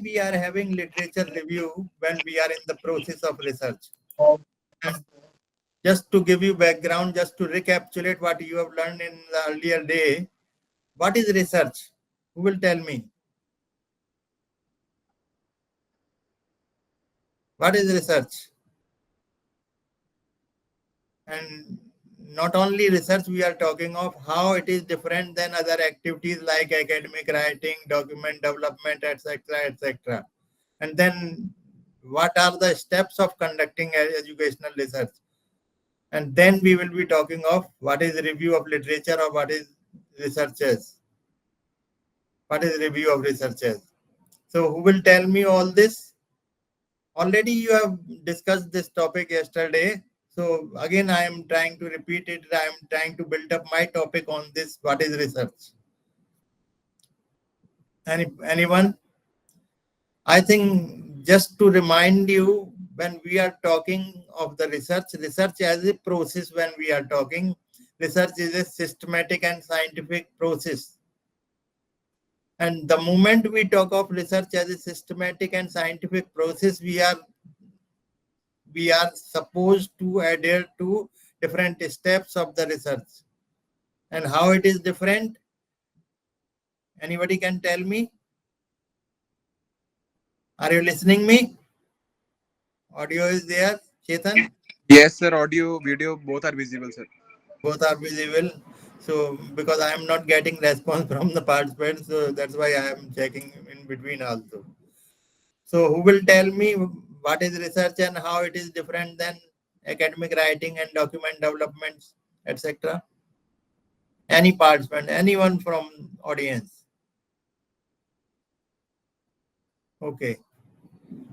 we are having literature review when we are in the process of research? And just to give you background, just to recapitulate what you have learned in the earlier day, what is research? Who will tell me? What is research? And not only research, we are talking of how it is different than other activities like academic writing, document development, etc., etc. And then what are the steps of conducting educational research? And then we will be talking of what is review of literature or what is researchers. What is review of researchers? So who will tell me all this? Already you have discussed this topic yesterday. So again, I am trying to repeat it. I am trying to build up my topic on this. What is research? Anyone? I think just to remind you, when we are talking of the research as a process, when we are talking, research is a systematic and scientific process. And the moment we talk of research as a systematic and scientific process, we are supposed to adhere to different steps of the research. And how it is different? Anybody can tell me? Are you listening me? Audio is there, Chetan? Yes, sir. Audio, video, both are visible, sir. Both are visible. So because I am not getting response from the participants, so that's why I am checking in between also. So who will tell me what is research and how it is different than academic writing and document developments, etc.? Any participant, anyone from audience? Okay.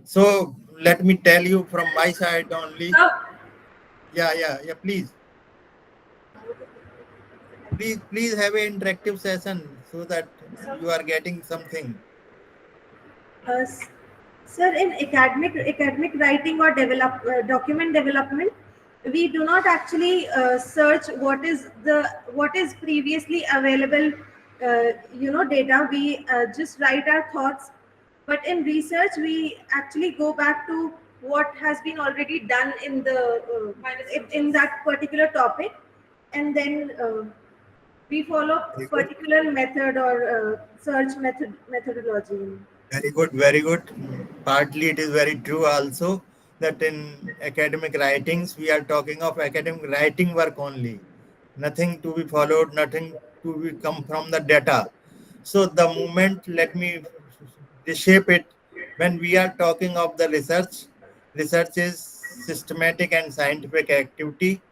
So let me tell you from my side only. Yeah. Please. Please have an interactive session so that you are getting something. Uh, s- Sir, in academic writing or document development, we do not actually search what is previously available, data. We just write our thoughts. But in research, we actually go back to what has been already done in that particular topic, and then we follow Very good. particular method or search methodology. Very good. Very good. Partly it is very true also that in academic writings we are talking of academic writing work only. Nothing to be followed, nothing to be come from the data. So the moment, let me reshape it. When we are talking of the research is systematic and scientific activity.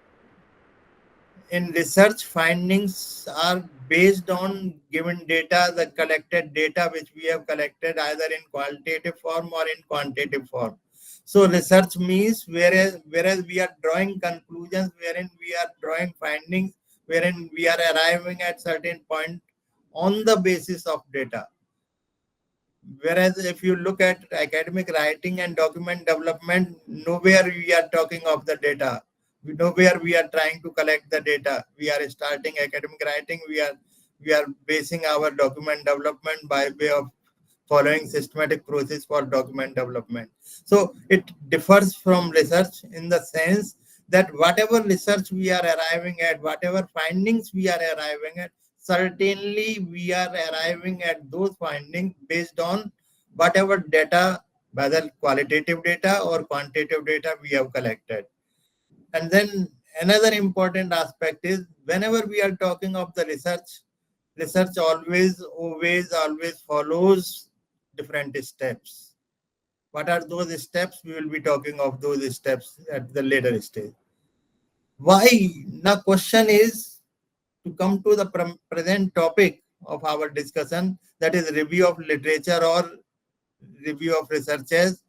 In research, findings are based on given data, the collected data which we have collected either in qualitative form or in quantitative form. So research means whereas we are drawing conclusions, wherein we are drawing findings, wherein we are arriving at certain point on the basis of data. Whereas if you look at academic writing and document development, nowhere we are talking of the data. Nowhere we are trying to collect the data. We are starting academic writing. We are basing our document development by way of following systematic process for document development. So it differs from research in the sense that whatever research we are arriving at, whatever findings we are arriving at, certainly we are arriving at those findings based on whatever data, whether qualitative data or quantitative data we have collected. And then another important aspect is whenever we are talking of the research always follows different steps. What are those steps? We will be talking of those steps at the later stage. Why? Now question is to come to the present topic of our discussion, that is review of literature or review of researches.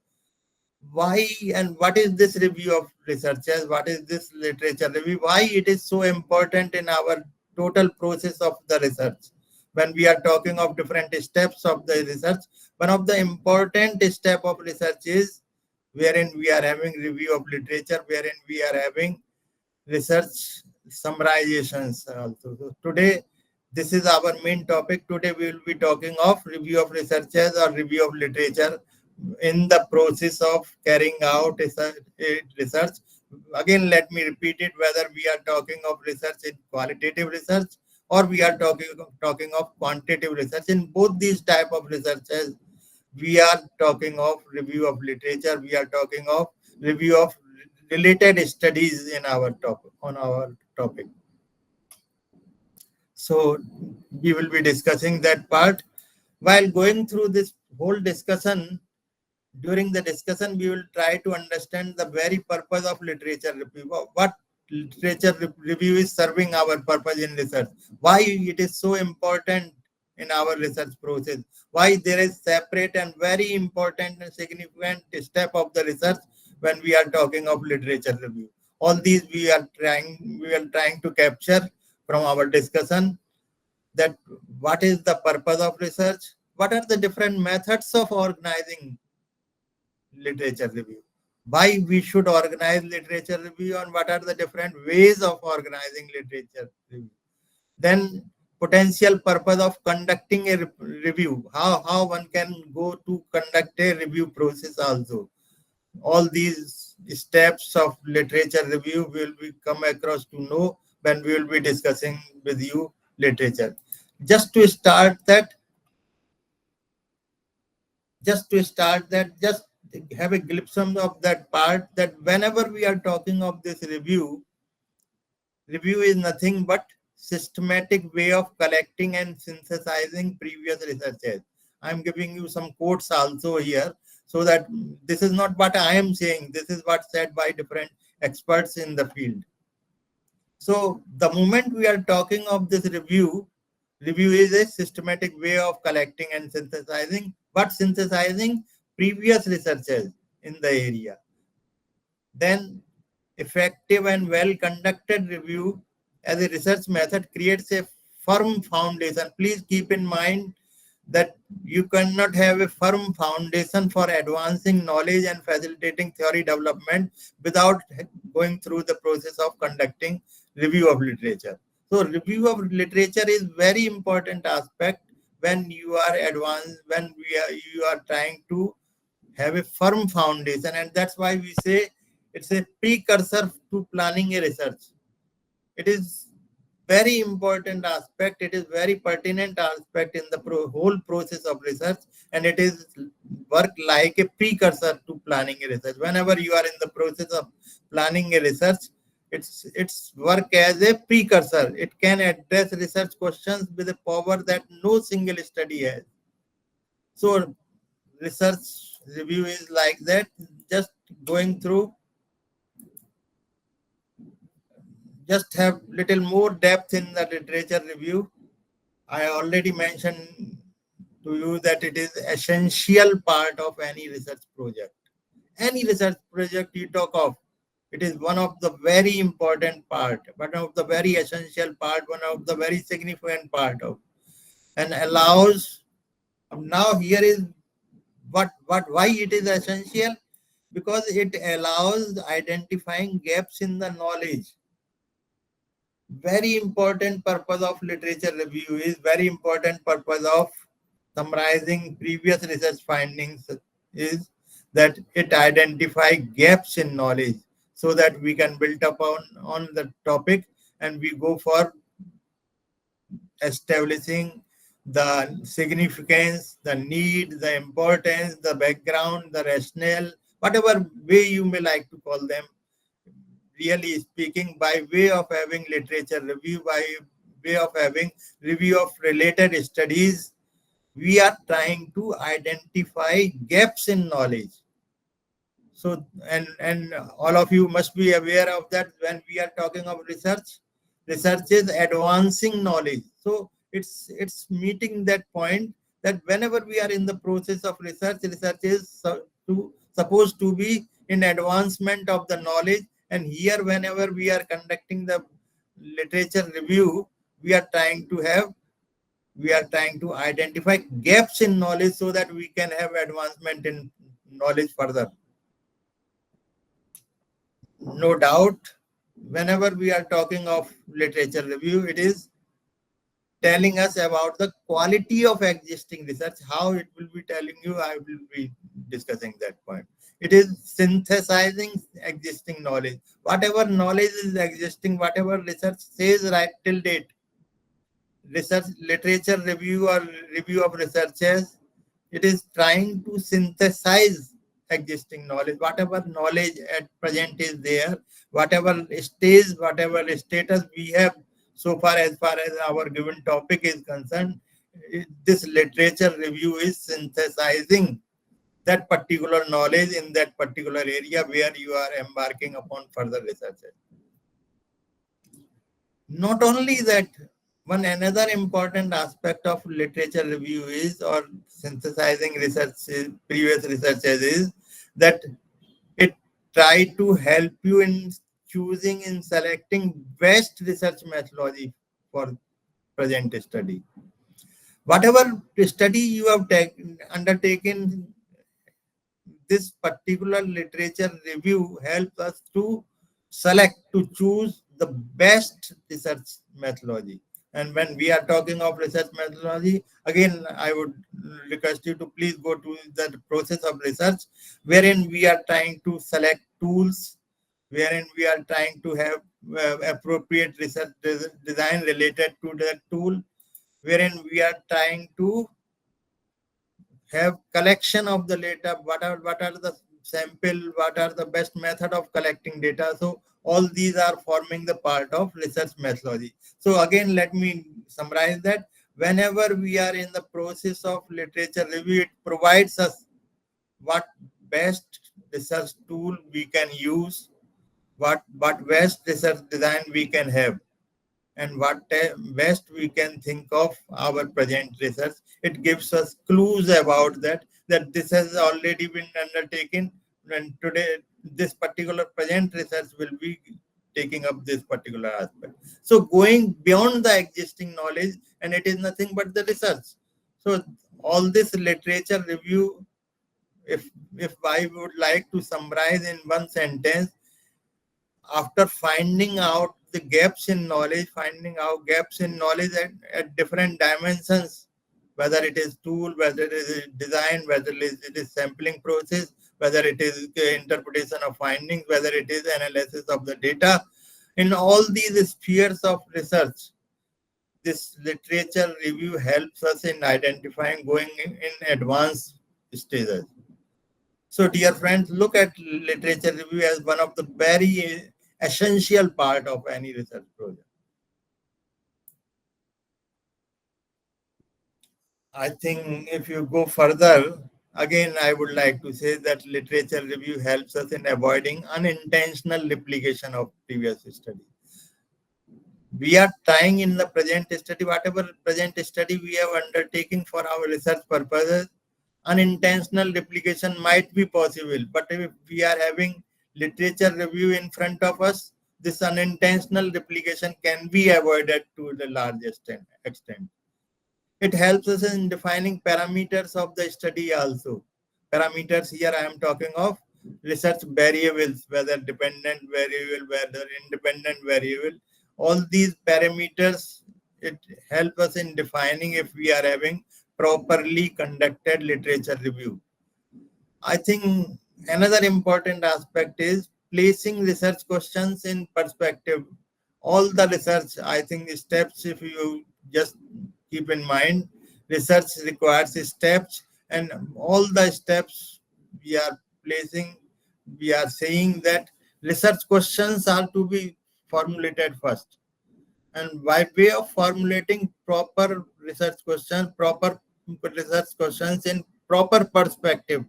Why and what is this review of researchers? What is this literature review? Why it is so important in our total process of the research? When we are talking of different steps of the research, one of the important step of research is wherein we are having review of literature, wherein we are having research summarizations also. So today This is our main topic. Today we will be talking of review of researches or review of literature in the process of carrying out research. Again, let me repeat it, whether we are talking of research in qualitative research or we are talking of quantitative research. In both these type of researches, we are talking of review of literature, we are talking of review of related studies in our topic on our topic. So we will be discussing that part. While going through this whole discussion, during the discussion, we will try to understand the very purpose of literature review. What literature review is serving our purpose in research. Why it is so important in our research process. Why there is separate and very important and significant step of the research when we are talking of literature review. All these we are trying to capture from our discussion, that what is the purpose of research, what are the different methods of organizing literature review, why we should organize literature review, and what are the different ways of organizing literature review. Then potential purpose of conducting a review, how one can go to conduct a review process also. All these steps of literature review will be come across to know when we will be discussing with you literature. Just to start that, just have a glimpse of that part, that whenever we are talking of this review is nothing but systematic way of collecting and synthesizing previous researches. I'm giving you some quotes also here, so that this is not what I am saying, this is what said by different experts in the field. So the moment we are talking of this review is a systematic way of collecting and synthesizing, but synthesizing previous researches in the area. Then effective and well conducted review as a research method creates a firm foundation. Please keep in mind that you cannot have a firm foundation for advancing knowledge and facilitating theory development without going through the process of conducting review of literature. So review of literature is very important aspect when you are advanced, when you are trying to have a firm foundation, and that's why we say it's a precursor to planning a research. It is very important aspect, it is very pertinent aspect in the whole process of research, and it is work like a precursor to planning a research. Whenever you are in the process of planning a research, it's work as a precursor. It can address research questions with a power that no single study has. So research review is like that. Just going through, just have little more depth in the literature review. I already mentioned to you that it is essential part of any research project. Any research project you talk of, it is one of the very important part, one of the very essential part, one of the very significant part of, and allows. Now here is why it is essential, because it allows identifying gaps in the knowledge. Very important purpose of literature review is very important purpose of summarizing previous research findings is that it identify gaps in knowledge, so that we can build up on the topic, and we go for establishing the significance, the need, the importance, the background, the rationale, whatever way you may like to call them. Really speaking, by way of having literature review, by way of having review of related studies, we are trying to identify gaps in knowledge. So, and all of you must be aware of that when we are talking of research. Research is advancing knowledge. So it's meeting that point, that whenever we are in the process of research, research is supposed to be in advancement of the knowledge. And here, whenever we are conducting the literature review, we are trying to have we are trying to identify gaps in knowledge, so that we can have advancement in knowledge further. No doubt, whenever we are talking of literature review, it is telling us about the quality of existing research. How it will be telling you, I will be discussing that point. It is synthesizing existing knowledge. Whatever knowledge is existing, whatever research says right till date, research literature review or review of researchers, it is trying to synthesize existing knowledge. Whatever knowledge at present is there, whatever stage, whatever status we have so far as our given topic is concerned, this literature review is synthesizing that particular knowledge in that particular area where you are embarking upon further research. Not only that, one another important aspect of literature review is, or synthesizing research, previous researches is, that it try to help you in choosing, in selecting best research methodology for present study. Whatever study you have undertaken, this particular literature review helps us to select, to choose the best research methodology. And when we are talking of research methodology, again, I would request you to please go to the process of research, wherein we are trying to select tools, wherein we are trying to have appropriate research design related to that tool, wherein we are trying to have collection of the data, what are the sample, what are the best method of collecting data. So all these are forming the part of research methodology. So again, let me summarize that whenever we are in the process of literature review, it provides us what best research tool we can use, what best research design we can have, and what best we can think of our present research. It gives us clues about that this has already been undertaken, and today this particular present research will be taking up this particular aspect. So going beyond the existing knowledge, and it is nothing but the research. So all this literature review, if I would like to summarize in one sentence, after finding out the gaps in knowledge, finding out gaps in knowledge at different dimensions, whether it is tool, whether it is design, whether it is sampling process, whether it is interpretation of findings, whether it is analysis of the data. In all these spheres of research, this literature review helps us in identifying, going in advanced stages. So, dear friends, look at literature review as one of the very essential part of any research project. I think if you go further, again, I would like to say that literature review helps us in avoiding unintentional replication of previous study. We are trying in the present study, whatever present study we have undertaken for our research purposes, unintentional replication might be possible. But if we are having literature review in front of us, this unintentional replication can be avoided to the largest extent. It helps us in defining parameters of the study also. Parameters here I am talking of research variables, whether dependent variable, whether independent variable. All these parameters, it helps us in defining if we are having properly conducted literature review. I think another important aspect is placing research questions in perspective. All the research, I think, steps, if you just keep in mind, research requires steps, and all the steps we are placing, we are saying that research questions are to be formulated first. And by way of formulating proper research questions in proper perspective,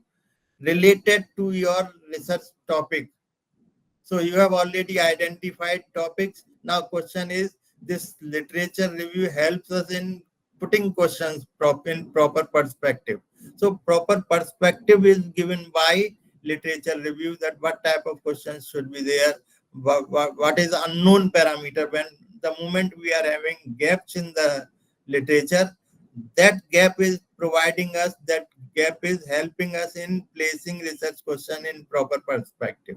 related to your research topic. So you have already identified topics. Now question is, this literature review helps us in putting questions in proper perspective. So proper perspective is given by literature review, that what type of questions should be there, what is unknown parameter. When the moment we are having gaps in the literature, that gap is providing us, that gap is helping us in placing research question in proper perspective.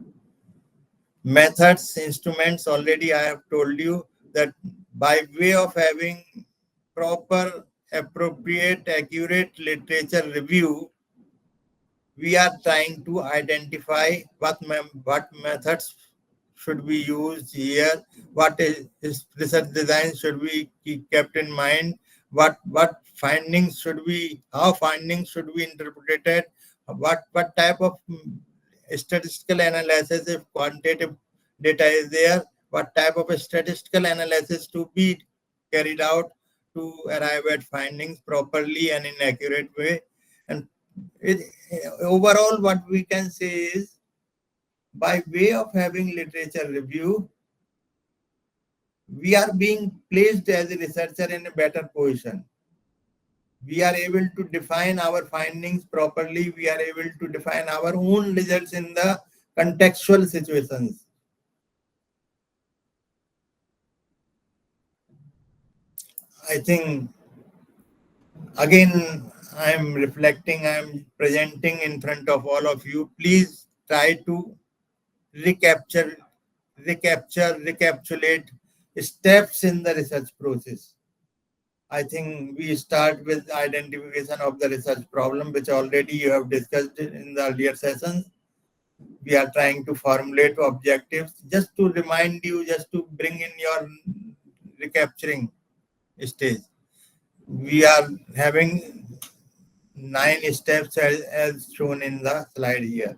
Methods, instruments, already I have told you that by way of having proper, appropriate, accurate literature review, we are trying to identify what methods should be used here, is research design should be kept in mind, what findings should be, how findings should be interpreted, what type of statistical analysis, if quantitative data is there, what type of statistical analysis to be carried out to arrive at findings properly and in accurate way. And it, overall, what we can say is, by way of having literature review, we are being placed as a researcher in a better position. We are able to define our findings properly. We are able to define our own results in the contextual situations. I think, again, I'm reflecting, I'm presenting in front of all of you. Please try to recapture, recapitulate steps in the research process. I think we start with identification of the research problem, which already you have discussed in the earlier sessions. We are trying to formulate objectives. Just to remind you, just to bring in your recapturing stage, we are having 9 steps as shown in the slide here.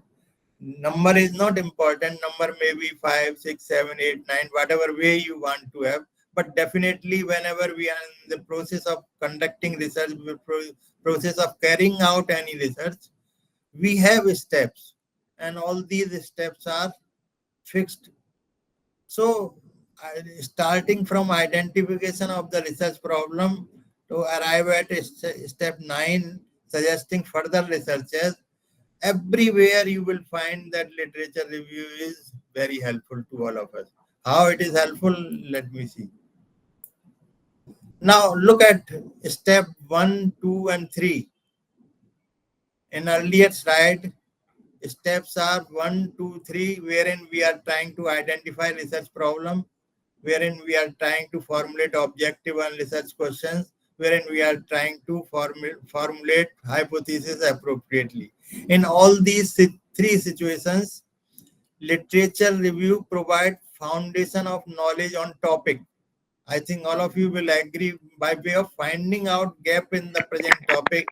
Number is not important. Number may be 5, 6, 7, 8, 9, whatever way you want to have. But definitely, whenever we are in the process of conducting research, process of carrying out any research, we have steps, and all these steps are fixed. So, starting from identification of the research problem to arrive at step 9, suggesting further researches, everywhere you will find that literature review is very helpful to all of us. How it is helpful, let me see. Now look at step 1, 2, and 3. In earlier slide, steps are 1, 2, 3, wherein we are trying to identify research problem, wherein we are trying to formulate objective and research questions, wherein we are trying to formulate hypotheses appropriately. In all these 3 situations, literature review provides foundation of knowledge on topic. I think all of you will agree, by way of finding out gap in the present topic.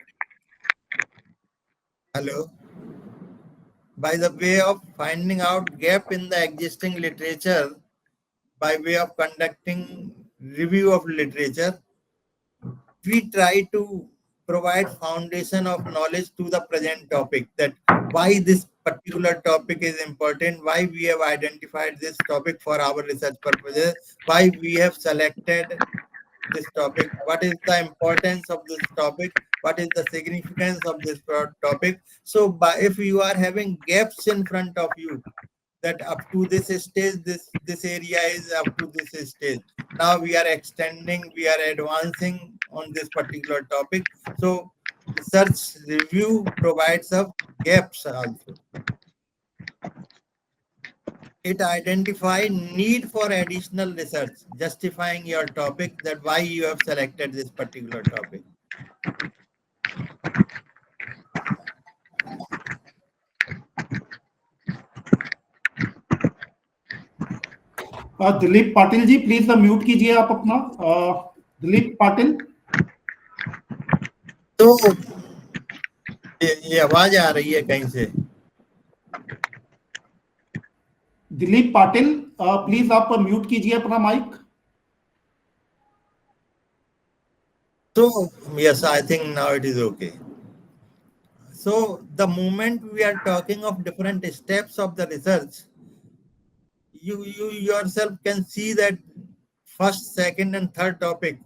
Hello? By the way of finding out gap in the existing literature, by way of conducting review of literature, we try to provide foundation of knowledge to the present topic, that why this particular topic is important, why we have identified this topic for our research purposes, why we have selected this topic, what is the importance of this topic, what is the significance of this topic. So if you are having gaps in front of you, that up to this stage, this area is up to this stage, now we are extending, we are advancing on this particular topic. So research review provides us gaps also. It identifies need for additional research, justifying your topic, that why you have selected this particular topic. Dilip Patil ji, please mute कीजिए आप अपना। दिलीप पाटिल, तो ये आवाज आ रही है कहीं से? दिलीप पाटिल, प्लीज आप म्यूट कीजिए अपना mic. So yes, I think now it is okay. So the moment we are talking of different steps of the research, you yourself can see that first, second, and third topic,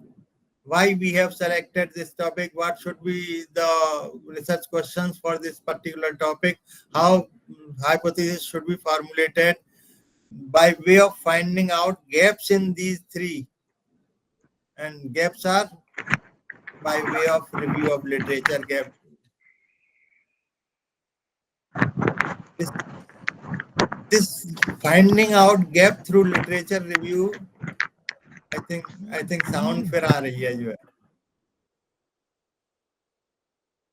why we have selected this topic, what should be the research questions for this particular topic, how hypothesis should be formulated, by way of finding out gaps in these 3. And gaps are by way of review of literature gap. This finding out gap through literature review, I think sound फिर आ रही है जो है.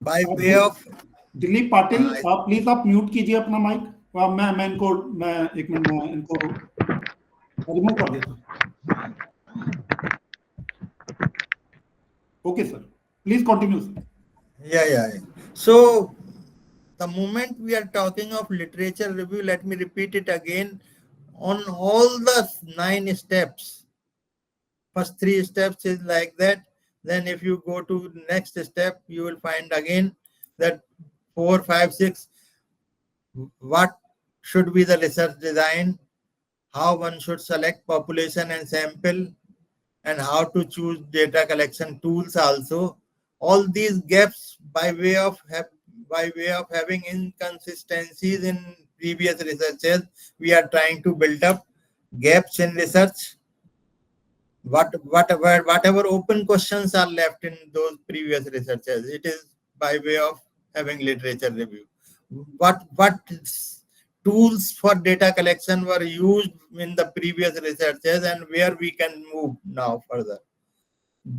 by way of Dilip Patil, uh, please आप mute कीजिए अपना mic. मैं एक मिनट में इनको रिमूव कर देता हूँ। Okay sir, please continue sir. yeah. So the moment we are talking of literature review, let me repeat it again. On all the 9 steps, first 3 steps is like that. Then if you go to next step, you will find again that 4, 5, 6. What should be the research design? How one should select population and sample, and how to choose data collection tools also. All these gaps by way of having inconsistencies in previous researches, we are trying to build up gaps in research. Whatever open questions are left in those previous researches, it is by way of having literature review. What tools for data collection were used in the previous researches, and where we can move now further.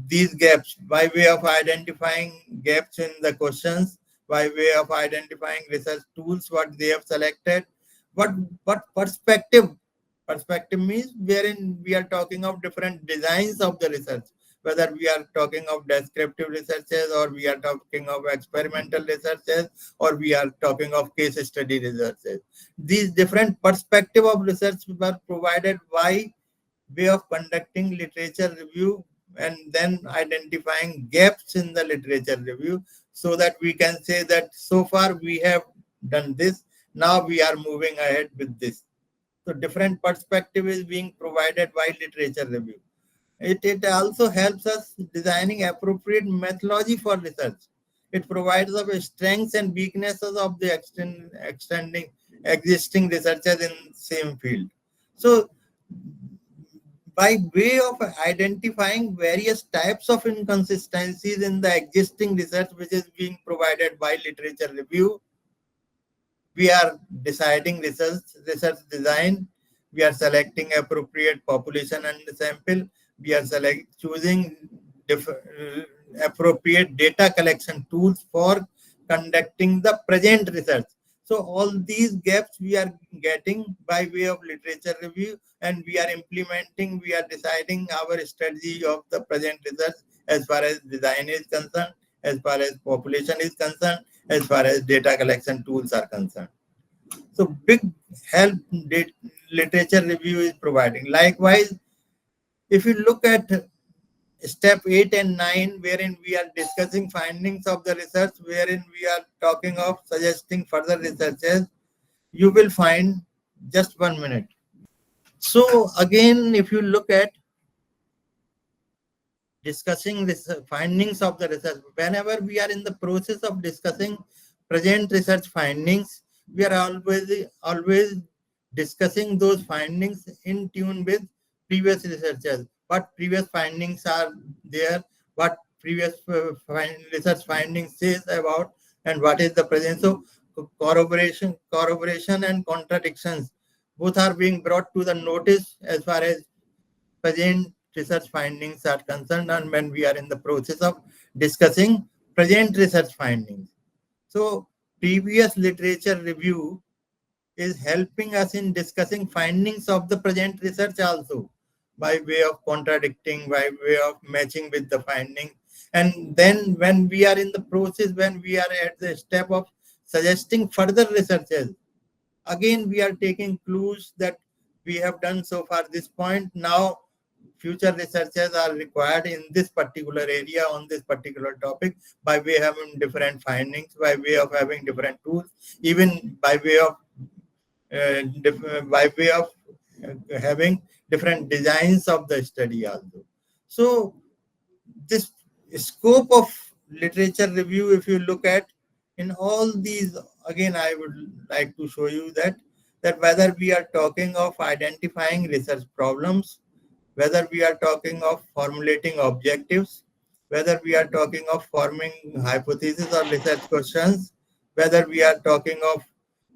These gaps by way of identifying gaps in the questions, by way of identifying research tools what they have selected, what perspective means wherein we are talking of different designs of the research, whether we are talking of descriptive researches, or we are talking of experimental researches, or we are talking of case study researches. These different perspective of research were provided by way of conducting literature review, and then identifying gaps in the literature review, so that we can say that so far we have done this, now we are moving ahead with this. So different perspective is being provided by literature review. It also helps us designing appropriate methodology for research. It provides of strengths and weaknesses of the extending existing researchers in same field. So by way of identifying various types of inconsistencies in the existing research which is being provided by literature review, we are deciding research design, we are selecting appropriate population and sample, we are choosing appropriate data collection tools for conducting the present research. So all these gaps we are getting by way of literature review, and we are implementing, we are deciding our strategy of the present research as far as design is concerned, as far as population is concerned, as far as data collection tools are concerned. So big help literature review is providing. Likewise, if you look at step 8 and 9, wherein we are discussing findings of the research, wherein we are talking of suggesting further researches, you will find, just 1 minute. So again, if you look at discussing this findings of the research, whenever we are in the process of discussing present research findings, we are always discussing those findings in tune with previous researchers, what previous findings are there, what previous research findings says about, and what is the present. So corroboration and contradictions both are being brought to the notice as far as present research findings are concerned, and when we are in the process of discussing present research findings. So previous literature review is helping us in discussing findings of the present research also, by way of contradicting, by way of matching with the finding. And then when we are in the process, when we are at the step of suggesting further researches, again we are taking clues that we have done so far this point. Now future researchers are required in this particular area on this particular topic, by way of having different findings, by way of having different tools, even by way of having different designs of the study also. So this scope of literature review, if you look at in all these, again I would like to show you that whether we are talking of identifying research problems, whether we are talking of formulating objectives, whether we are talking of forming hypotheses or research questions, whether we are talking of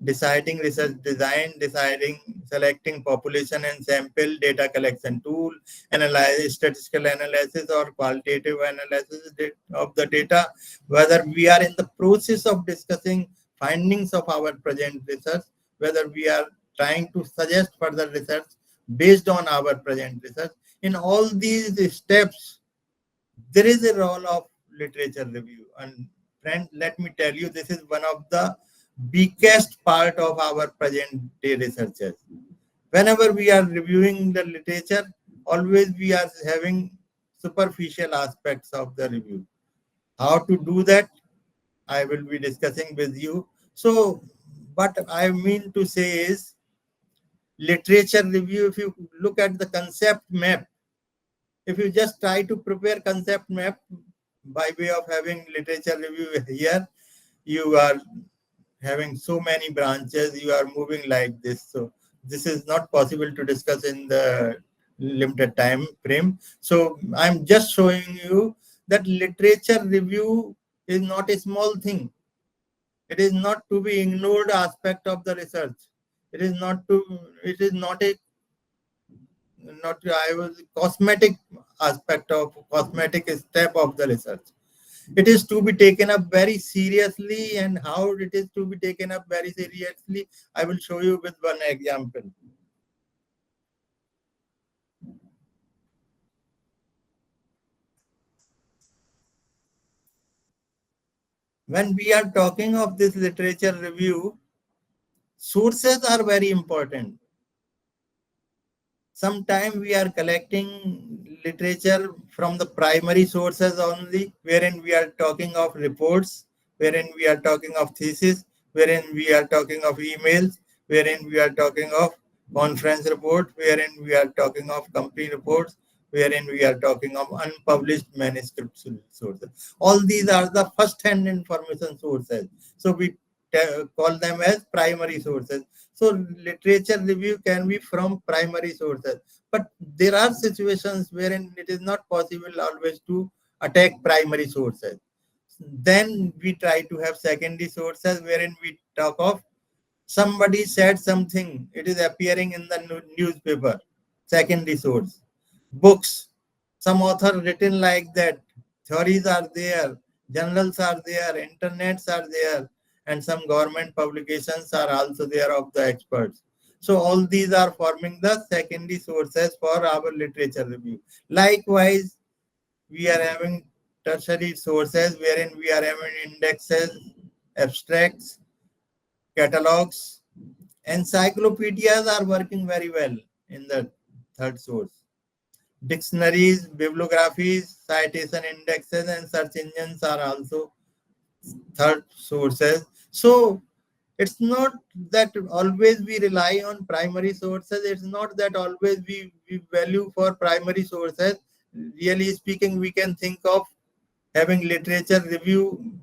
deciding research design, deciding selecting population and sample data collection tool, analyze statistical analysis or qualitative analysis of the data, whether we are in the process of discussing findings of our present research, whether we are trying to suggest further research based on our present research. In all these steps, there is a role of literature review. And friend, let me tell you, this is one of the biggest part of our present day researchers. Whenever we are reviewing the literature, always we are having superficial aspects of the review. How to do that, I will be discussing with you. So, what I mean to say is, literature review, if you look at the concept map, if you just try to prepare concept map by way of having literature review here, you are having so many branches, you are moving like this. So this is not possible to discuss in the limited time frame. So I'm just showing you that literature review is not a small thing. It is not to be ignored aspect of the research. It is not to. It is not a not I was cosmetic aspect of cosmetic step of the research. It is to be taken up very seriously, and how it is to be taken up very seriously, I will show you with one example. When we are talking of this literature review, sources are very important. Sometimes we are collecting literature from the primary sources only, wherein we are talking of reports, wherein we are talking of thesis, wherein we are talking of emails, wherein we are talking of conference report, wherein we are talking of company reports, wherein we are talking of unpublished manuscript sources. All these are the first-hand information sources. So we call them as primary sources. So literature review can be from primary sources, but there are situations wherein it is not possible always to attack primary sources. Then we try to have secondary sources wherein we talk of somebody said something, it is appearing in the newspaper, secondary source. Books, some author written like that, theories are there, journals are there, internets are there, and some government publications are also there of the experts. So all these are forming the secondary sources for our literature review. Likewise, we are having tertiary sources wherein we are having indexes, abstracts, catalogs. Encyclopedias are working very well in the third source. Dictionaries, bibliographies, citation indexes, and search engines are also third sources. So it's not that always we rely on primary sources. It's not that always we value for primary sources. Really speaking, we can think of having literature review,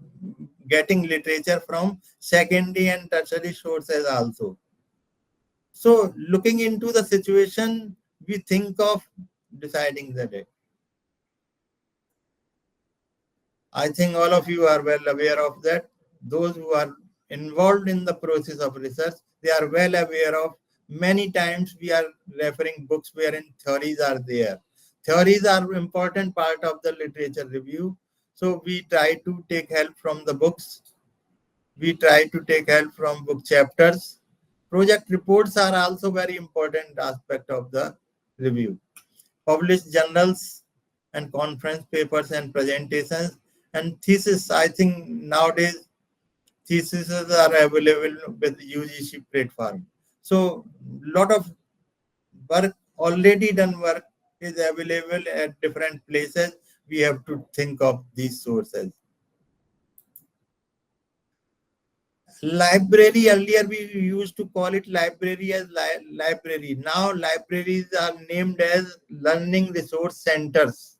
getting literature from secondary and tertiary sources also. So looking into the situation, we think of deciding the day. I think all of you are well aware of that. Those who are involved in the process of research, they are well aware of many times we are referring books wherein theories are there. Theories are important part of the literature review. So we try to take help from the books. We try to take help from book chapters. Project reports are also very important aspect of the review. Published journals and conference papers and presentations and thesis. I think nowadays theses are available with UGC platform. So lot of work, already done work is available at different places. We have to think of these sources. Library, earlier we used to call it library as library. Now libraries are named as learning resource centers.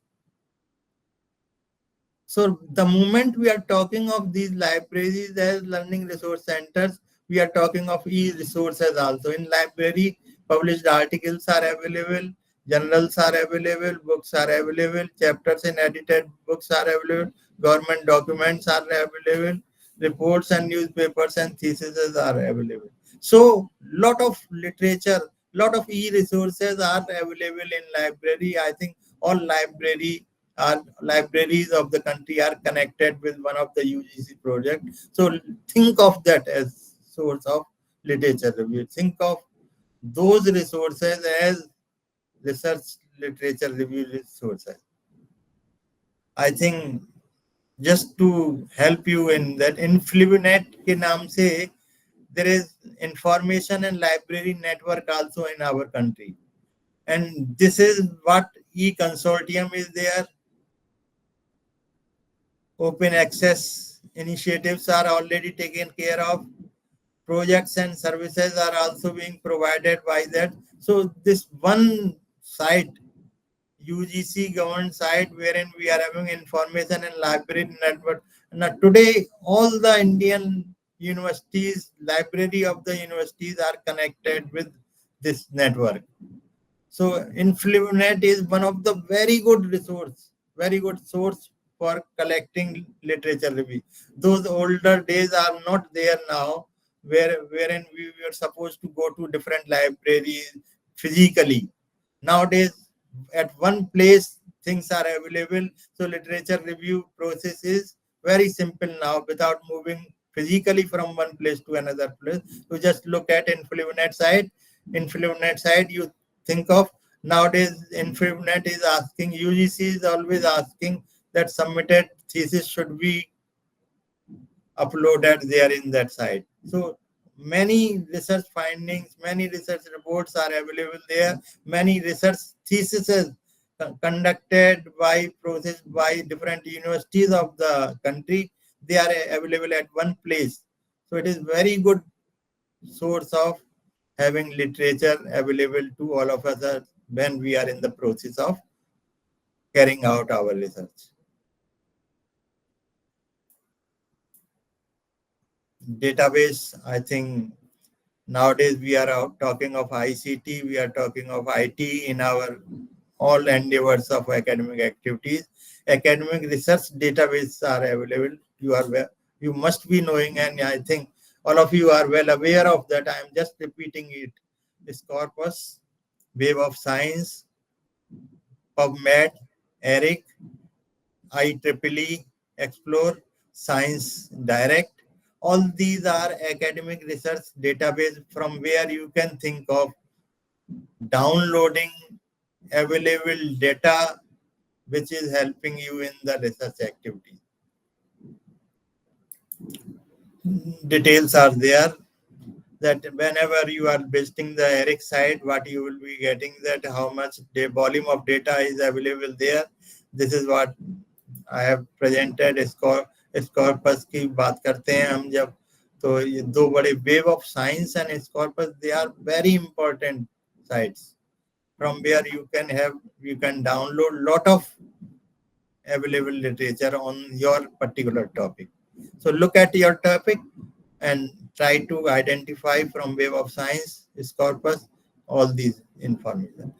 So the moment we are talking of these libraries as learning resource centers, we are talking of e-resources also. In library, published articles are available, journals are available, books are available, chapters in edited books are available, government documents are available. reports and newspapers and theses are available. So lot of literature, lot of e-resources are available in library. I think all libraries of the country are connected with one of the UGC project. So think of that as source of literature review. Think of those resources as research literature review resources. I think just to help you in that, InfluNet के नाम से there is information and library network also in our country, and this is what e-consortium is there. Open access initiatives are already taken care of. Projects and services are also being provided by that. So this one site, UGC government site, wherein we are having information and library network. Now today, all the Indian universities, library of the universities are connected with this network. So InfluNet is one of the very good source for collecting literature review. Those older days are not there now, wherein we were supposed to go to different libraries physically. Nowadays, at one place things are available. So literature review process is very simple now without moving physically from one place to another place. You just look at InfluNet site, you think of nowadays InfluNet is asking, UGC is always asking that submitted thesis should be uploaded there in that site. So many research findings, many research reports are available there. Many research theses conducted by process by different universities of the country, they are available at one place. So it is very good source of having literature available to all of us when we are in the process of carrying out our research. Database, I think nowadays we are out talking of ICT, we are talking of IT in our all endeavors of academic activities. Academic research databases are available. You must be knowing, and I think all of you are well aware of that. I am just repeating it. Scopus, Web of Science, PubMed, ERIC, IEEE, Explore, Science Direct. All these are academic research database from where you can think of downloading available data which is helping you in the research activity. Details are there that whenever you are visiting the ERIC site, what you will be getting, that how much volume of data is available there. This is what I have presented. स्कॉर्पस की बात करते हैं हम जब, तो ये दो बड़े web of science and Scopus, they are very important sites from where you can download lot of available literature on your particular topic. So look at your topic and try to identify from Web of Science, Scopus, all these information.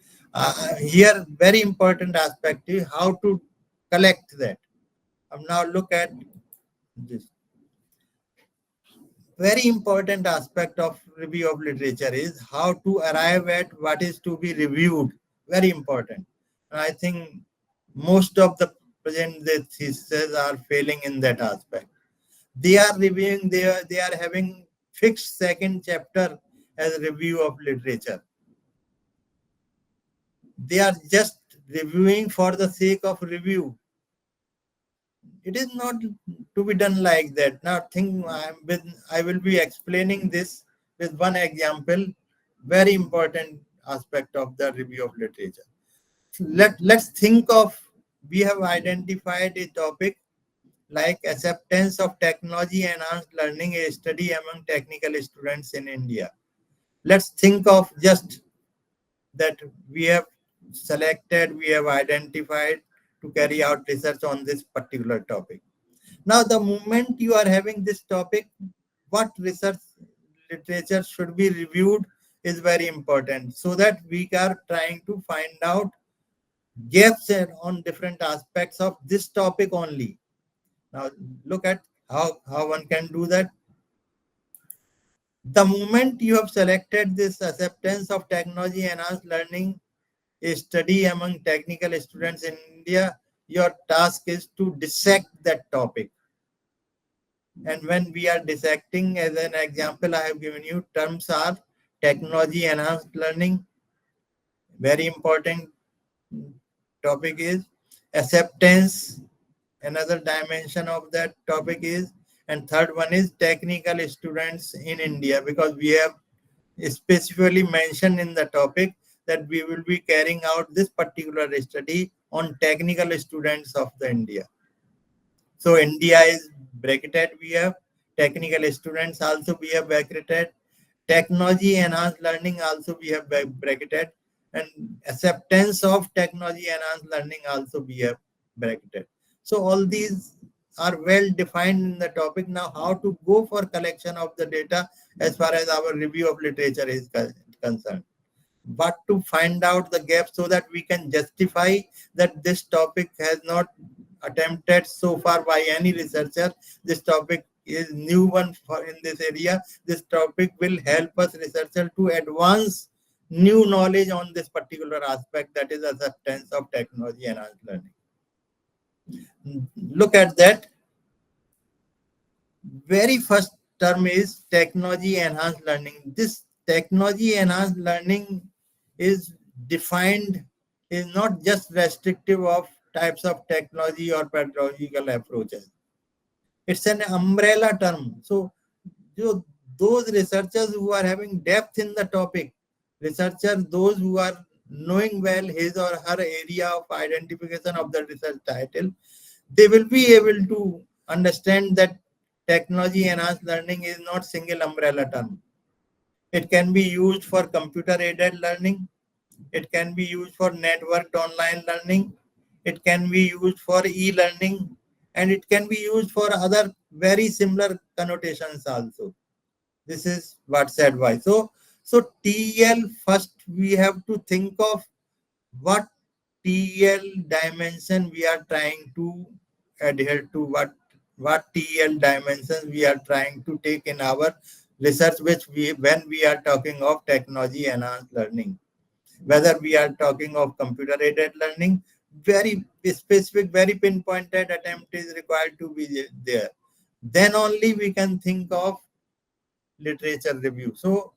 Here, very important aspect is how to collect that. Now look at this. Very important aspect of review of literature is how to arrive at what is to be reviewed. Very important. And I think most of the present theses are failing in that aspect. They are reviewing, they are having fixed second chapter as review of literature. They are just reviewing for the sake of review. It is not to be done like that. Now I will be explaining this with one example, very important aspect of the review of literature. Let's think of, we have identified a topic like acceptance of technology enhanced learning, a study among technical students in India. Let's think of just that we have selected, we have identified to carry out research on this particular topic. Now, the moment you are having this topic, what research literature should be reviewed is very important, so that we are trying to find out gaps on different aspects of this topic only. Now, look at How one can do that? The moment you have selected this acceptance of technology enhanced learning, a study among technical students in India, your task is to dissect that topic. And when we are dissecting, as an example, I have given you terms are technology enhanced learning. Very important topic is acceptance. Another dimension of that topic is, and third one is technical students in India, because we have specifically mentioned in the topic that we will be carrying out this particular study on technical students of the India. So India is bracketed. We have technical students also we have bracketed. Technology enhanced learning also we have bracketed, and acceptance of technology enhanced learning also we have bracketed. So all these are well defined in the topic. Now, how to go for collection of the data as far as our review of literature is concerned, but to find out the gap so that we can justify that this topic has not attempted so far by any researcher. This topic is new one for in this area. This topic will help us researcher to advance new knowledge on this particular aspect, that is acceptance of technology enhanced learning. Look at that. Very first term is technology enhanced learning. This technology enhanced learning is defined, is not just restrictive of types of technology or pedagogical approaches. It's an umbrella term. So those researchers who are having depth in the topic, researchers, those who are knowing well his or her area of identification of the research title, they will be able to understand that technology enhanced learning is not single umbrella term. It can be used for computer aided learning. It can be used for networked online learning. It can be used for e-learning, and it can be used for other very similar connotations also. This is what's advice. So TL first we have to think of what TL dimension we are trying to adhere to, what TL dimensions we are trying to take in our research, which we when we are talking of technology enhanced learning, whether we are talking of computer aided learning, very specific, very pinpointed attempt is required to be there. Then only we can think of literature review. So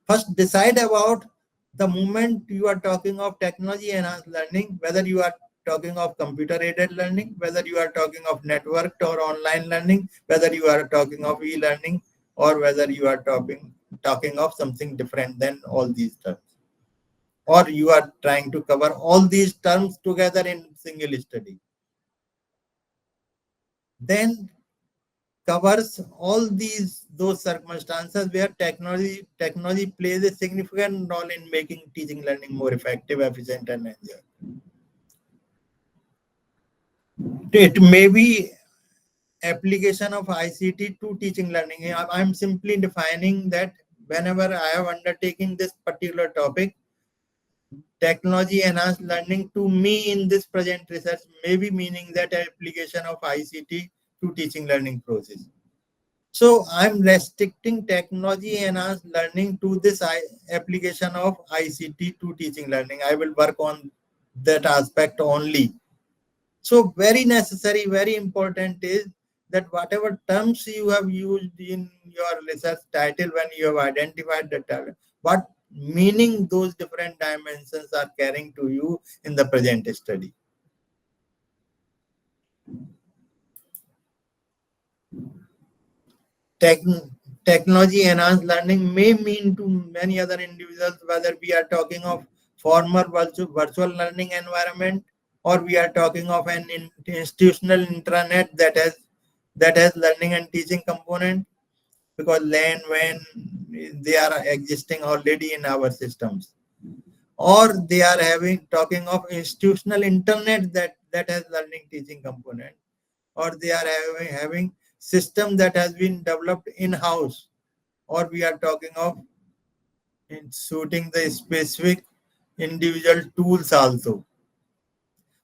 first decide about the moment you are talking of technology enhanced learning, whether you are talking of computer aided learning, whether you are talking of networked or online learning, whether you are talking of e-learning, or whether you are talking of something different than all these terms, or you are trying to cover all these terms together in single study. Then covers all those circumstances where technology plays a significant role in making teaching learning more effective, efficient, and enjoyable. It may be application of ICT to teaching learning. I'm simply defining that whenever I have undertaken this particular topic, technology enhanced learning to me in this present research may be meaning that application of ICT to teaching learning process. So I'm restricting technology enhanced learning to this application of ICT to teaching learning. I will work on that aspect only. So very necessary, very important is that whatever terms you have used in your research title, when you have identified the title, what meaning those different dimensions are carrying to you in the present study. Technology enhanced learning may mean to many other individuals, whether we are talking of former virtual learning environment, or we are talking of an institutional intranet that has learning and teaching component, because LAN when they are existing already in our systems, or they are talking of institutional internet that has learning teaching component, or they are having system that has been developed in-house, or we are talking of in suiting the specific individual tools also.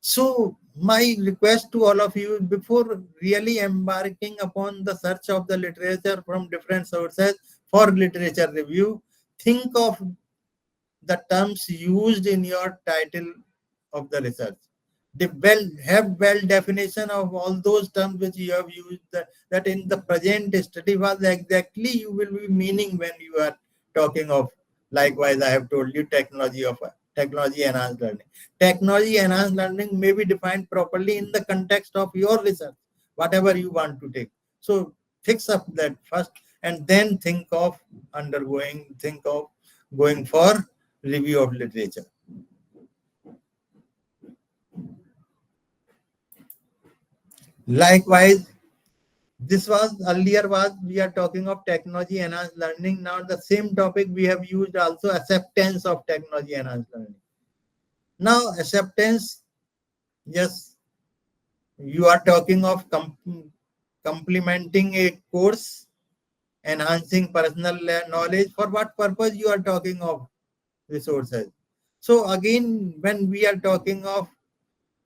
So my request to all of you, before really embarking upon the search of the literature from different sources for literature review, think of the terms used in your title of the research. Have well definition of all those terms which you have used, that in the present study was exactly you will be meaning when you are talking of. Likewise, I have told you technology enhanced learning. Technology enhanced learning may be defined properly in the context of your research, whatever you want to take. So fix up that first, and then think of going for review of literature. Likewise, this was earlier was we are talking of technology enhanced learning. Now the same topic we have used also acceptance of technology enhanced learning. Now acceptance, yes, you are talking of complementing a course, enhancing personal knowledge. For what purpose you are talking of resources? So again, when we are talking of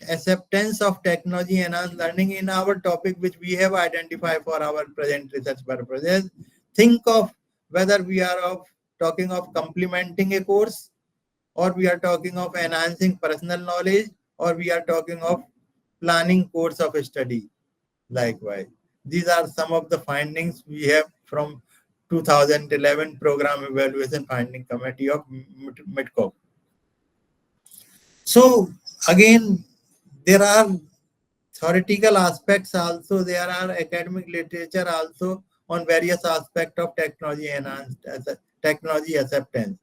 acceptance of technology enhanced learning in our topic which we have identified for our present research purposes, think of whether we are talking of complementing a course, or we are talking of enhancing personal knowledge, or we are talking of planning course of study. Likewise, these are some of the findings we have from 2011 program evaluation finding committee of midcop. So again, there are theoretical aspects also, there are academic literature also on various aspects of technology enhanced technology acceptance.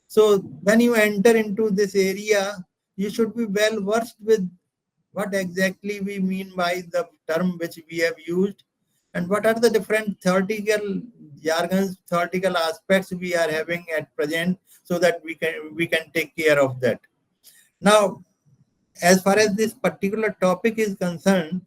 So when you enter into this area, you should be well versed with what exactly we mean by the term which we have used, and what are the different theoretical jargons, theoretical aspects we are having at present, so that we can take care of that. Now, as far as this particular topic is concerned,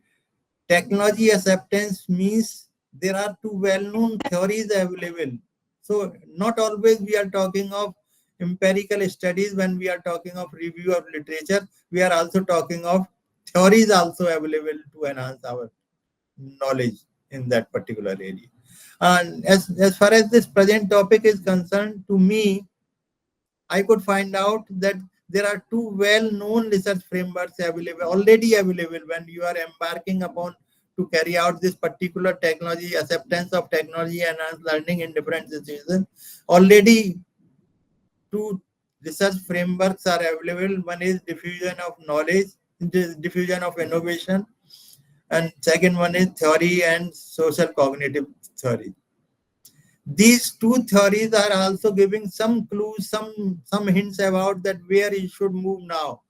technology acceptance means there are two well-known theories available. So not always we are talking of empirical studies when we are talking of review of literature. We are also talking of theories also available to enhance our knowledge in that particular area. And as far as this present topic is concerned, to me, I could find out that there are two well-known research frameworks already available when you are embarking upon to carry out this particular technology, acceptance of technology and learning in different situations. Already two research frameworks are available. One is diffusion of knowledge, diffusion of innovation, and second one is theory and social cognitive theory. These two theories are also giving some clues, some hints about that where you should move now.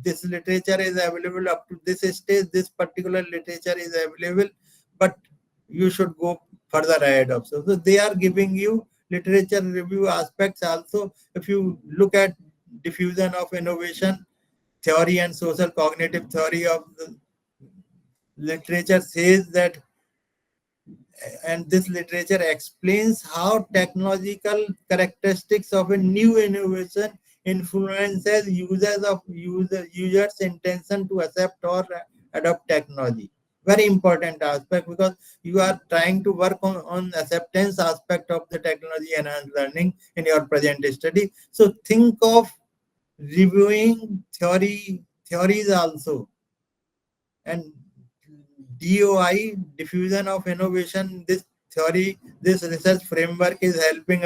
This literature is available up to this stage, this particular literature is available, but you should go further ahead of. So they are giving you literature review aspects also. If you look at diffusion of innovation theory and social cognitive theory of the literature says that, and this literature explains how technological characteristics of a new innovation influences users intention to accept or adopt technology. Very important aspect, because you are trying to work on acceptance aspect of the technology enhanced learning in your present study. So think of reviewing theories also. And DOI, diffusion of innovation, this theory, this research framework is helping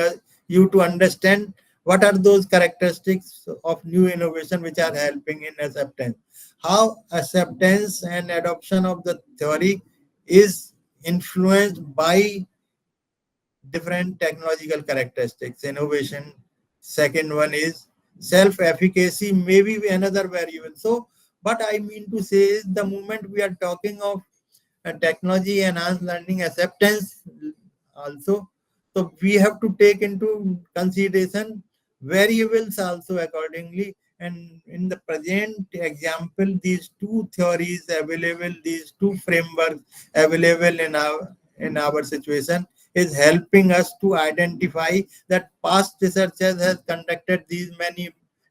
you to understand what are those characteristics of new innovation which are helping in acceptance. How acceptance and adoption of the theory is influenced by different technological characteristics, innovation. Second one is self-efficacy, maybe another variable. So what I mean to say is, the moment we are talking of technology enhanced learning acceptance also, so we have to take into consideration variables also accordingly. And in the present example, these two theories available, these two frameworks available in our situation is helping us to identify that past researchers has conducted these many,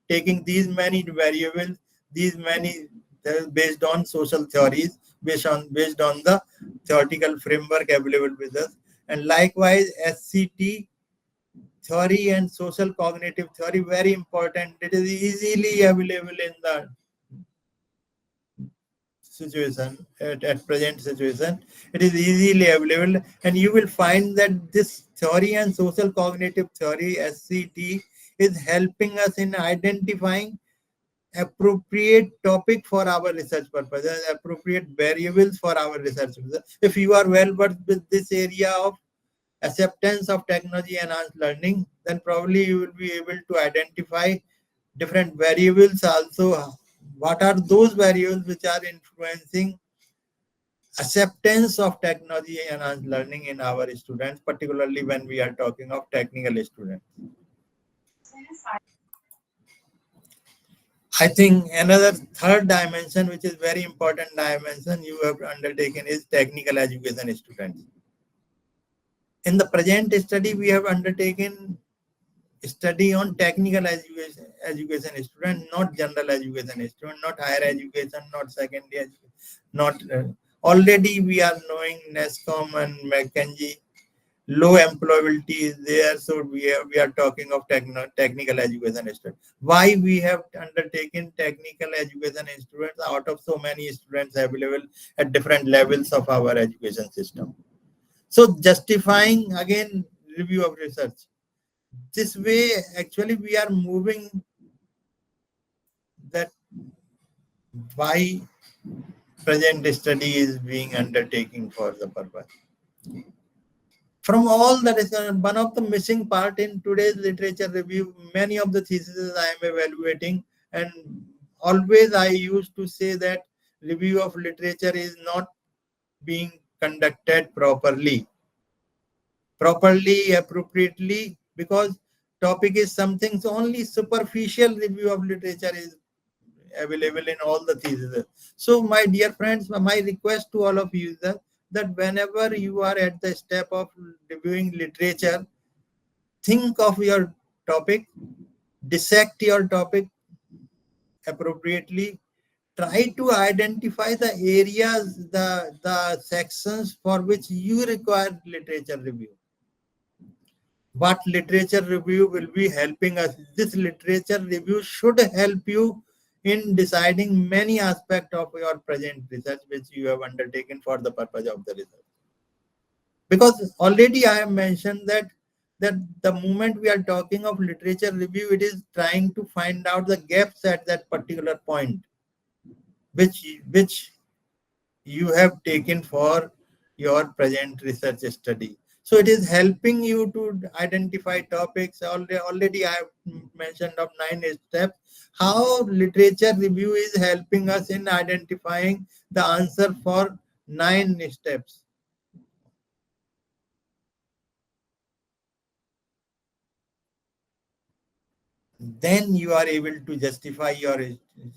taking these many variables, these many based on social theories, based on the theoretical framework available with us. And likewise, SCT theory and social cognitive theory, very important. It is easily available in the situation, at present situation. It is easily available, and you will find that this theory and social cognitive theory, SCT, is helping us in identifying appropriate topic for our research purposes, appropriate variables for our research purposes. If you are well versed with this area of acceptance of technology enhanced learning, then probably you will be able to identify different variables also. What are those variables which are influencing acceptance of technology enhanced learning in our students, particularly when we are talking of technical students? I think another third dimension, which is very important dimension you have undertaken, is technical education students. In the present study, we have undertaken study on technical education student, not general education student, not higher education, not secondary education, not already we are knowing NESCOM and McKinsey, low employability is there, so we are talking of technical education students. Why we have undertaken technical education students out of so many students available at different levels of our education system? So justifying again review of research. This way, actually, we are moving that why present study is being undertaken for the purpose. From all that is one of the missing part in today's literature review, many of the theses I am evaluating, and always I used to say that review of literature is not being conducted properly, appropriately, because topic is something, so only superficial review of literature is available in all the theses. So my dear friends, my request to all of you is that whenever you are at the step of reviewing literature, think of your topic, dissect your topic appropriately, try to identify the areas, the sections for which you require literature review. What literature review will be helping us? This literature review should help you in deciding many aspects of your present research which you have undertaken for the purpose of the research. Because already I have mentioned that the moment we are talking of literature review, it is trying to find out the gaps at that particular point, which you have taken for your present research study. So it is helping you to identify topics. Already I have mentioned of 9 steps. How literature review is helping us in identifying the answer for 9 steps. Then you are able to justify your.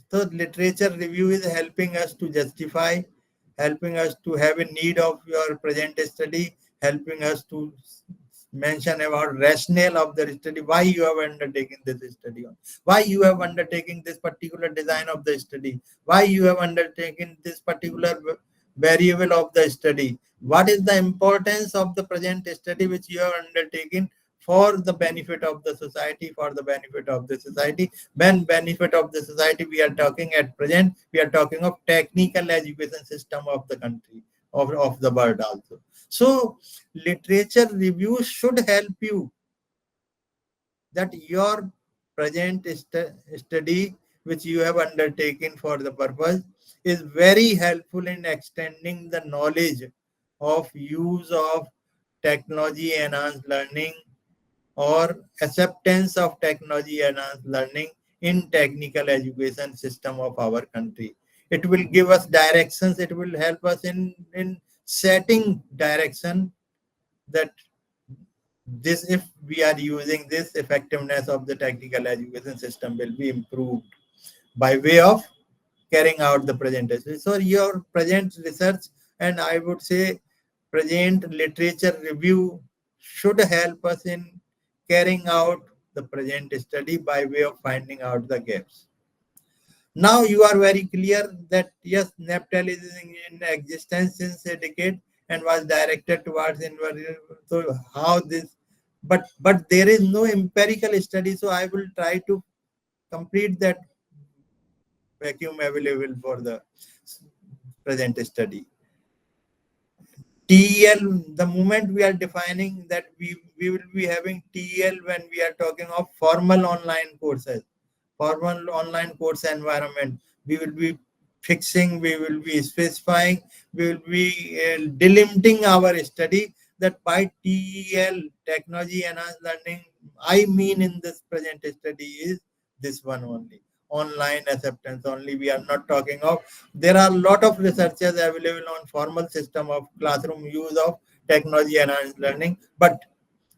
So literature review is helping us to justify, helping us to have a need of your present study, helping us to mention about rationale of the study, why you have undertaken this study, on why you have undertaken this particular design of the study, why you have undertaken this particular variable of the study, what is the importance of the present study which you have undertaken for the benefit of the society, for the benefit of the society. When benefit of the society we are talking at present, we are talking of technical education system of the country, of the world also. So literature review should help you that your present study which you have undertaken for the purpose is very helpful in extending the knowledge of use of technology enhanced learning or acceptance of technology enhanced learning in technical education system of our country. It will give us directions, it will help us in setting direction that this, if we are using this, effectiveness of the technical education system will be improved by way of carrying out the presentation. So your present research, and I would say present literature review, should help us in carrying out the present study by way of finding out the gaps. Now you are very clear that yes, Neptel is in existence since a decade and was directed towards inversion. So how this, but there is no empirical study. So I will try to complete that vacuum available for the present study. TEL, the moment we are defining that we will be having TEL when we are talking of formal online courses, formal online course environment. We will be fixing, we will be specifying, we will be delimiting our study that by TEL, technology enhanced learning, I mean in this present study is this one only. Online acceptance only. We are not talking of. There are a lot of researches available on formal system of classroom use of technology enhanced learning, but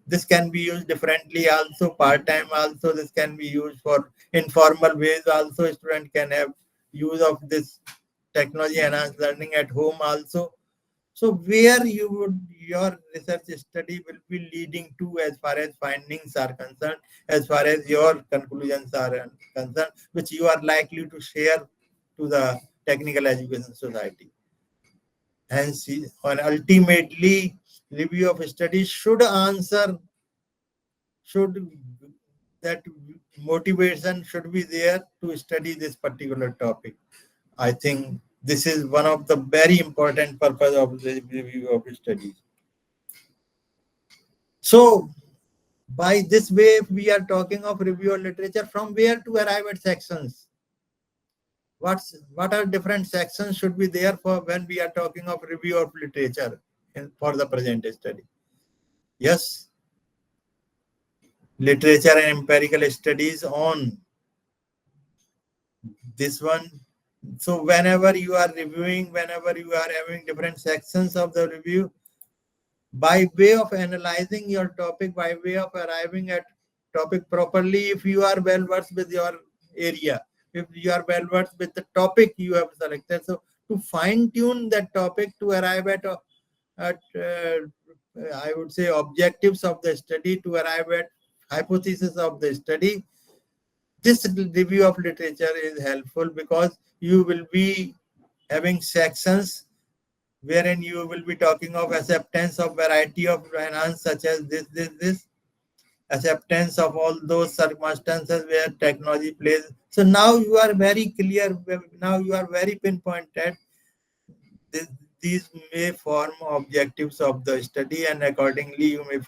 this can be used differently also, part-time also. This can be used for informal ways also. Student can have use of this technology enhanced learning at home also. So where you would your research study will be leading to as far as findings are concerned, as far as your conclusions are concerned, which you are likely to share to the technical education society. Hence, or ultimately, review of studies should answer, should that motivation should be there to study this particular topic. I think this is one of the very important purpose of the review of studies. So, by this way, we are talking of review of literature, from where to arrive at sections. What are different sections should be there for when we are talking of review of literature for the present study? Yes, literature and empirical studies on this one. So whenever you are reviewing, whenever you are having different sections of the review, by way of analyzing your topic, by way of arriving at topic properly, if you are well versed with your area, if you are well versed with the topic you have selected, so to fine tune that topic to arrive at I would say objectives of the study, to arrive at hypothesis of the study, this review of literature is helpful because you will be having sections wherein you will be talking of acceptance of variety of finance such as this, acceptance of all those circumstances where technology plays. So now you are very clear, now you are very pinpointed. This, these may form objectives of the study, and accordingly you may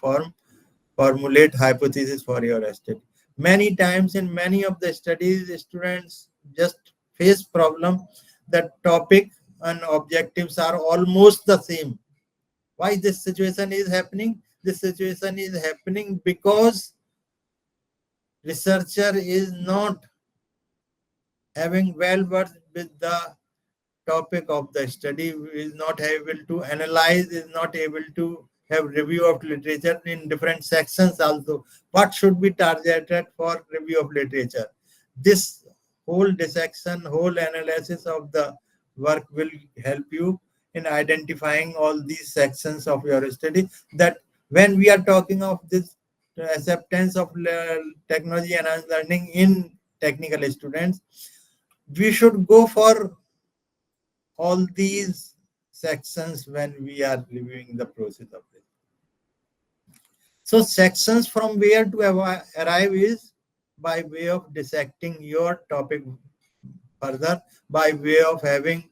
formulate hypothesis for your study. Many times in many of the studies, students just face problem that topic and objectives are almost the same. Why this situation is happening? This situation is happening because researcher is not having well versed with the topic of the study, is not able to analyze, is not able to have review of literature in different sections also. What should be targeted for review of literature? This whole dissection, whole analysis of the work will help you in identifying all these sections of your study. That when we are talking of this acceptance of technology enhanced learning in technical students, we should go for all these sections when we are reviewing the process of it. So sections from where to arrive is by way of dissecting your topic further, by way of having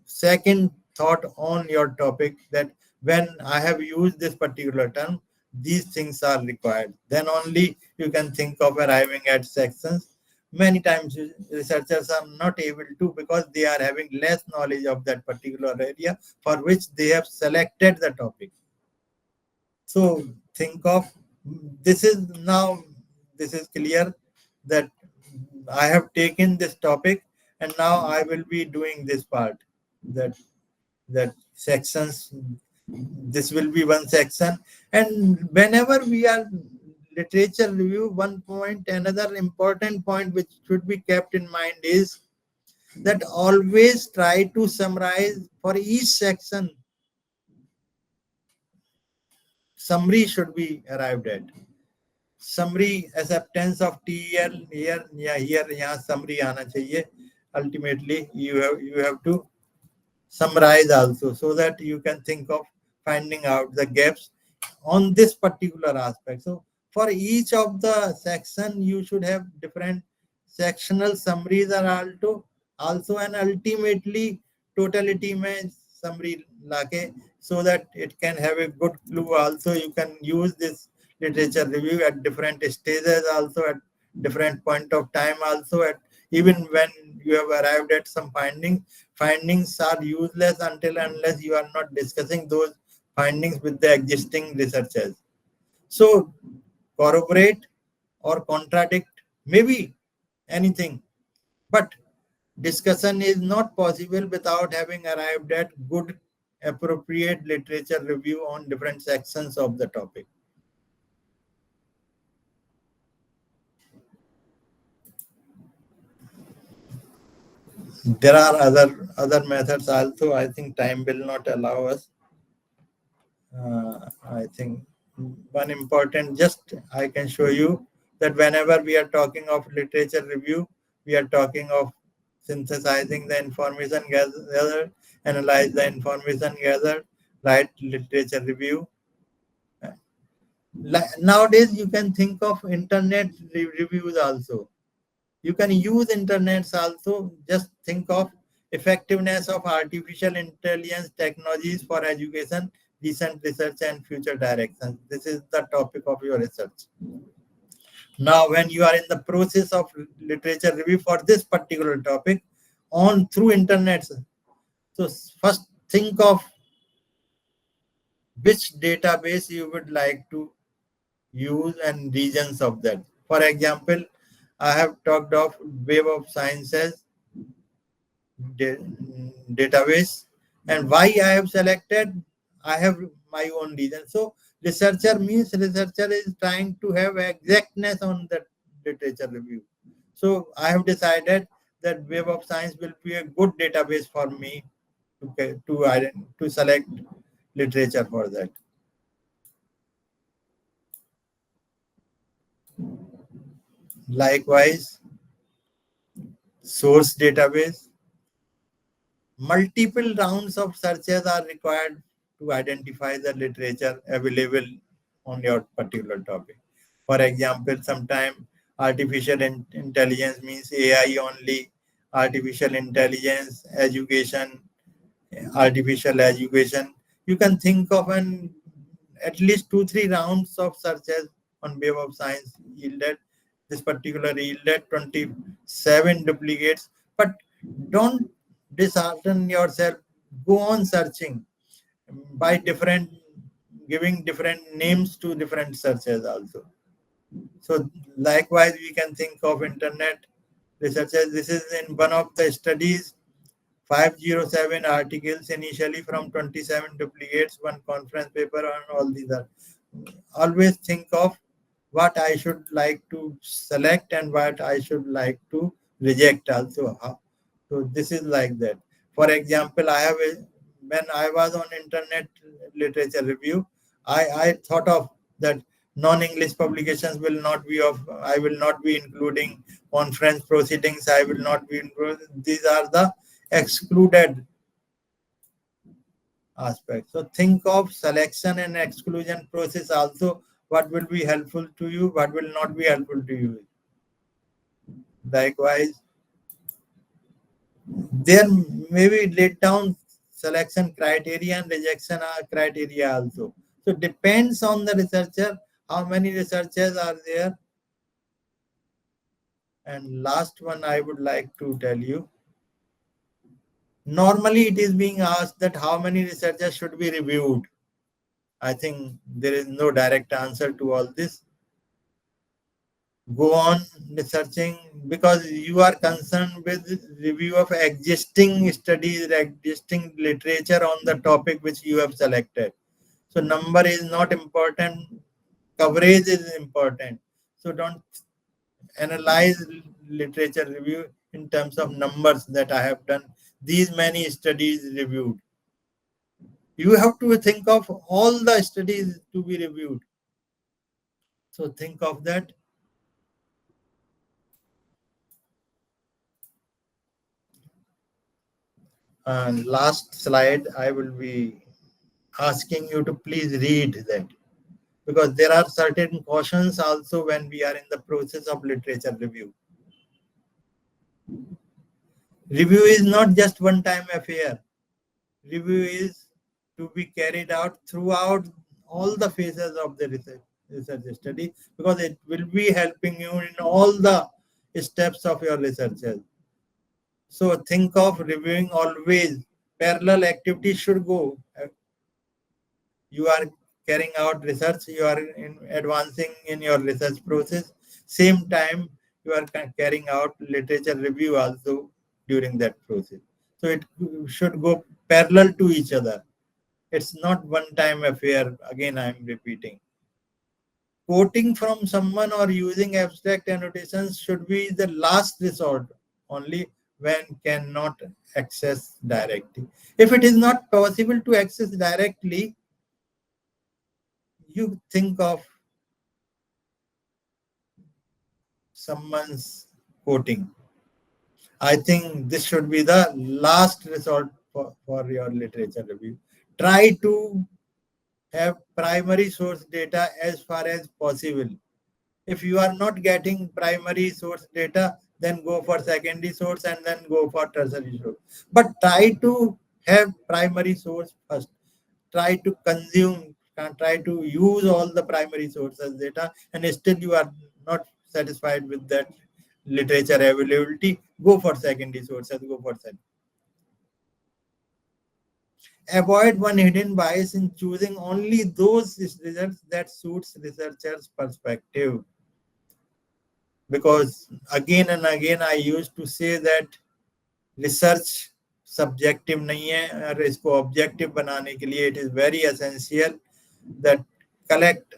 second thought on your topic, that when I have used this particular term, these things are required. Then only you can think of arriving at sections. Many times researchers are not able to because they are having less knowledge of that particular area for which they have selected the topic. So think of this is now, this is clear that I have taken this topic and now I will be doing this part, that sections, this will be one section. And whenever we are literature review, one point, another important point which should be kept in mind is that always try to summarize for each section. Summary should be arrived at. summary acceptance of TEL here, yeah, here, yeah, summary आना चाहिए. Ultimately, you have to summarize also, so that you can think of finding out the gaps on this particular aspect. So for each of the section, you should have different sectional summaries are also and ultimately totality mein summary lake, so that it can have a good clue. Also, you can use this literature review at different stages, also at different point of time, also at even when you have arrived at some findings are useless until unless you are not discussing those findings with the existing researchers. So corroborate or contradict, maybe anything, but discussion is not possible without having arrived at good appropriate literature review on different sections of the topic. There are other methods also. I think time will not allow us. I think one important, just I can show you that whenever we are talking of literature review, we are talking of synthesizing the information gathered, analyze the information gathered, write literature review. Nowadays, you can think of internet reviews also. You can use internets also. Just think of effectiveness of artificial intelligence technologies for education, recent research and future directions. This is the topic of your research. Now, when you are in the process of literature review for this particular topic on through internet, so first think of which database you would like to use and regions of that. For example, I have talked of Web of Sciences database, and why I have selected, I have my own reason. So researcher means researcher is trying to have exactness on that literature review. So I have decided that Web of Science will be a good database for me to select literature for that. Likewise, source database. Multiple rounds of searches are required to identify the literature available on your particular topic. For example, sometimes artificial intelligence means AI only, artificial intelligence, education, artificial education. You can think of an at least 2-3 rounds of searches on Web of Science yielded. This particular yielded 27 duplicates. But don't dishearten yourself. Go on searching by different, giving different names to different searches also. So likewise, we can think of internet researchers. This is in one of the studies, 507 articles initially from 27 duplicates, one conference paper, and all these are. Always think of what I should like to select and what I should like to reject also. So this is like that. For example, when I was on internet literature review, I thought of that non-English publications will not be of, I will not be including conference proceedings, I will not be including, these are the excluded aspect. So think of selection and exclusion process also. What will be helpful to you, what will not be helpful to you. Likewise, there may be laid down selection criteria and rejection criteria also. So depends on the researcher, how many researchers are there. And last one I would like to tell you. Normally it is being asked that how many researchers should be reviewed. I think there is no direct answer to all this. Go on researching because you are concerned with review of existing studies, existing literature on the topic which you have selected. So number is not important, coverage is important. So don't analyze literature review in terms of numbers that I have done these many studies reviewed. You have to think of all the studies to be reviewed. So think of that. And last slide, I will be asking you to please read that, because there are certain cautions also when we are in the process of literature review. Review is not just one time affair. Review is to be carried out throughout all the phases of the research study, because it will be helping you in all the steps of your researches. So think of reviewing always. Parallel activity should go. You are carrying out research, you are advancing in your research process. Same time, you are carrying out literature review also during that process. So it should go parallel to each other. It's not one time affair. Again, I am repeating. Quoting from someone or using abstract annotations should be the last resort, only when cannot access directly. If it is not possible to access directly, you think of someone's quoting. I think this should be the last resort for your literature review. Try to have primary source data as far as possible. If you are not getting primary source data, then go for secondary source and then go for tertiary source. But try to have primary source first. Try to consume, try to use all the primary sources data, and still you are not satisfied with that literature availability, go for secondary sources, go for secondary. Avoid one hidden bias in choosing only those results that suits researchers' perspective. Because again and again I used to say that research subjective नहीं है, और इसको objective बनाने के लिए it is very essential that collect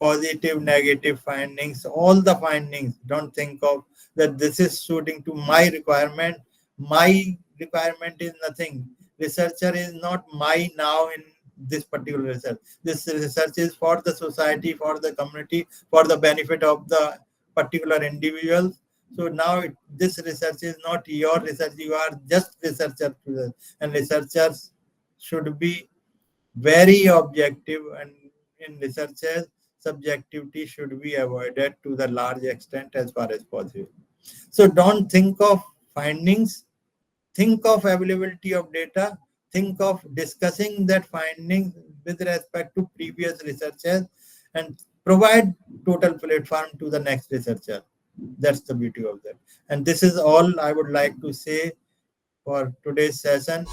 positive, negative findings, all the findings. Don't think of that this is suiting to my requirement. My requirement is nothing. Researcher is not my now in this particular research. This research is for the society, for the community, for the benefit of the particular individuals. So now this research is not your research. You are just researcher, and researchers should be very objective, and in researchers subjectivity should be avoided to the large extent as far as possible. So don't think of findings, think of availability of data, think of discussing that findings with respect to previous researchers, and provide total platform to the next researcher. That's the beauty of that. And this is all I would like to say for today's session.